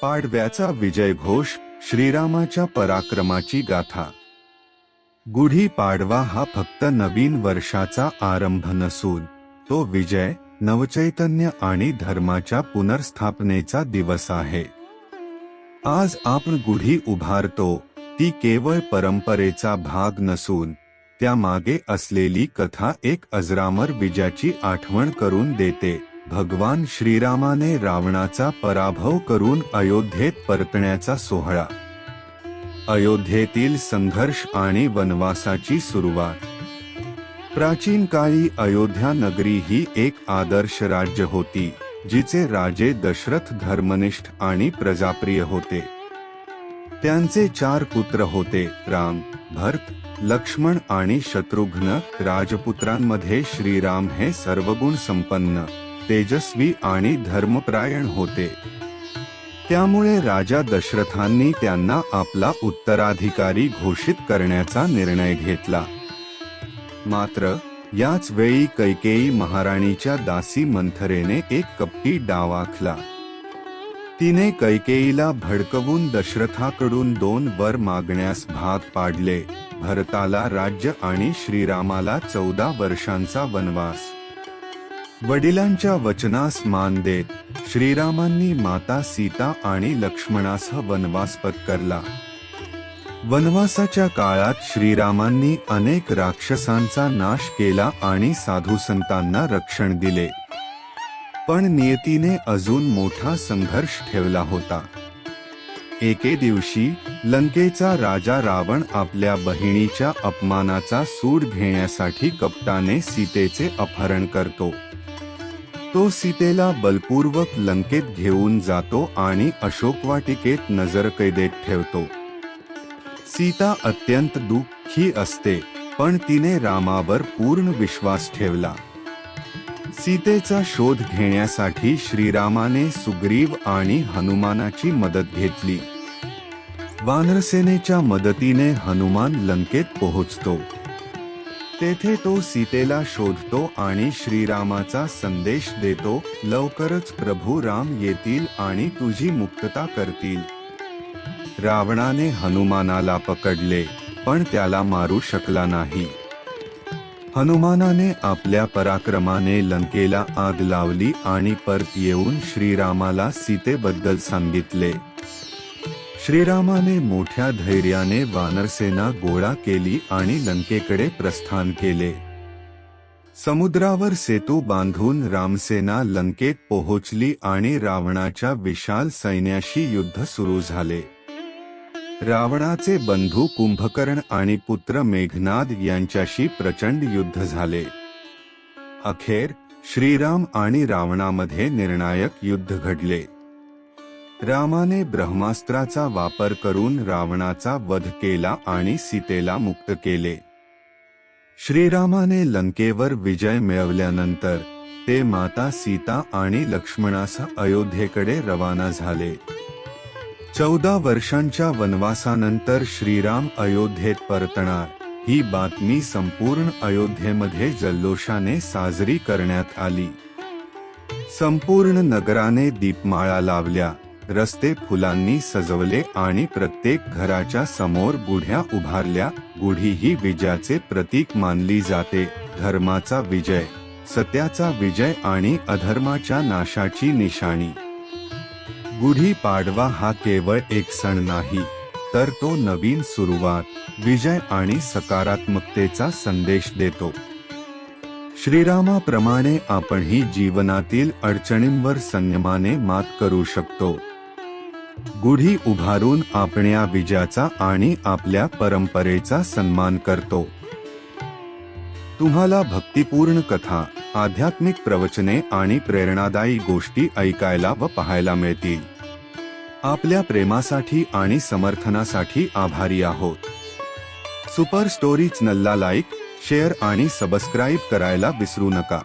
पाडव्याचा विजयघोष, श्रीरामाच्या पराक्रमाची गाथा। गुढी पाडवा हा फक्त नवीन वर्षाचा आरंभ नसून तो विजय, नवचैतन्य आणि धर्माच्या पुनर्स्थापनेचा दिवस आहे। आज आपण गुढी उभारतो ती केवळ परंपरेचा भाग नसून त्यामागे असलेली कथा एक अजरामर विजयाची आठवण करून देते। भगवान श्रीरामाने रावणाचा पराभव करून अयोध्येत परतण्याचा सोहळा। अयोध्येतील संघर्ष आणि वनवासाची सुरुवात। प्राचीन काळी अयोध्या नगरी ही एक आदर्श राज्य होती, जिचे राजे दशरथ धर्मनिष्ठ आणि प्रजाप्रिय होते। त्यांचे 4 पुत्र होते, राम, भरत, लक्ष्मण आणि शत्रुघ्न। राजपुत्रांमध्ये श्रीराम हे सर्वगुण संपन्न, तेजस्वी आणि धर्मपरायण होते। त्यामुळे राजा दशरथांनी त्यांना आपला उत्तराधिकारी घोषित करण्याचा निर्णय घेतला। मात्र याच वेळी कैकेयी महाराणीच्या दासी मंथरेने एक कपटी डाव आखला। तिने कैकेयीला भडकवून दशरथाकडून 2 वर मागण्यास भाग पाडले, भरताला राज्य आणि श्रीरामाला 14 वर्षांचा वनवास। वडिलांच्या वचनास मान देत श्रीरामांनी माता सीता आणि लक्ष्मणासह वनवास पत्करला। वनवासाच्या काळात श्रीरामांनी अनेक राक्षसांचा नाश केला आणि साधू संतांना रक्षण दिले। पण नियतीने अजून मोठा संघर्ष ठेवला होता। एके दिवशी लंकेचा राजा रावण आपल्या बहिणीच्या अपमानाचा सूड घेण्यासाठी कपटाने सीतेचे अपहरण करतो। तो सीतेला बलपूर्वक लंकेत घेऊन जातो आणि अशोकवाटिकेत नजरकैदेत ठेवतो। सीता अत्यंत दुःखी असते, पण तिने रामावर पूर्ण विश्वास ठेवला। सीतेचा शोध घेण्यासाठी श्रीरामाने सुग्रीव आणि हनुमानाची मदत घेतली। वानरसेनेच्या मदतीने हनुमान लंकेत पोहोचतो। तेथे तो सीतेला शोधतो आणि श्रीरामाचा संदेश देतो, लवकरच प्रभू राम येतील आणि तुझी मुक्तता करतील। रावणाने हनुमानाला पकडले, पण त्याला मारू शकला नाही। हनुमानाने आपल्या पराक्रमाने लंकेला आग लावली आणि परत येऊन श्रीरामाला सीतेबद्दल सांगितले। श्रीरामाने मोठ्या धैर्याने वानरसेना गोळा केली आणि लंकेकडे प्रस्थान केले। समुद्रावर सेतू बांधून रामसेना लंकेत पोहोचली आणि रावणाच्या विशाल सैन्याशी युद्ध सुरू झाले। रावणाचे बंधू कुंभकर्ण आणि पुत्र मेघनाद यांच्याशी प्रचंड युद्ध झाले। अखेर श्रीराम आणि रावणामध्ये निर्णायक युद्ध घडले। रामाने ब्रह्मास्त्राचा वापर करून रावणाचा वध केला आणि सीतेला मुक्त केले। श्रीरामाने लंकेवर विजय मिळवल्यानंतर ते माता सीता आणि लक्ष्मणासह अयोध्येकडे रवाना झाले। 14 वर्षांच्या वनवासानंतर श्रीराम अयोध्येत परतणार ही बातमी संपूर्ण अयोध्येमध्ये जल्लोषाने साजरी करण्यात आली। संपूर्ण नगराने दीपमाळा लावल्या, रस्ते फुलांनी सजवले आणि प्रत्येक घराच्या समोर गुढ्या उभारल्या। गुढी ही विजयाचे प्रतीक मानली जाते, धर्माचा विजय, सत्याचा विजय आणि अधर्माच्या नाशाची निशाणी। गुढी पाडवा हा केवळ एक सण नाही, तर तो नवीन सुरुवात, विजय आणि सकारात्मकतेचा संदेश देतो। श्रीरामाप्रमाणे आपणही जीवनातील अडचणींवर संयमाने मात करू शकतो। गुढी उभारून आपण या विजयाचा आणि आपल्या परंपरेचा सन्मान करतो। तुम्हाला भक्तिपूर्ण कथा, आध्यात्मिक प्रवचने आणि प्रेरणादायी गोष्टी ऐकायला व पाहायला मिळतील। आपल्या प्रेमासाठी आणि समर्थनासाठी आभारी आहोत। सुपर स्टोरी चॅनलला लाईक, शेअर आणि सबस्क्राईब करायला विसरू नका।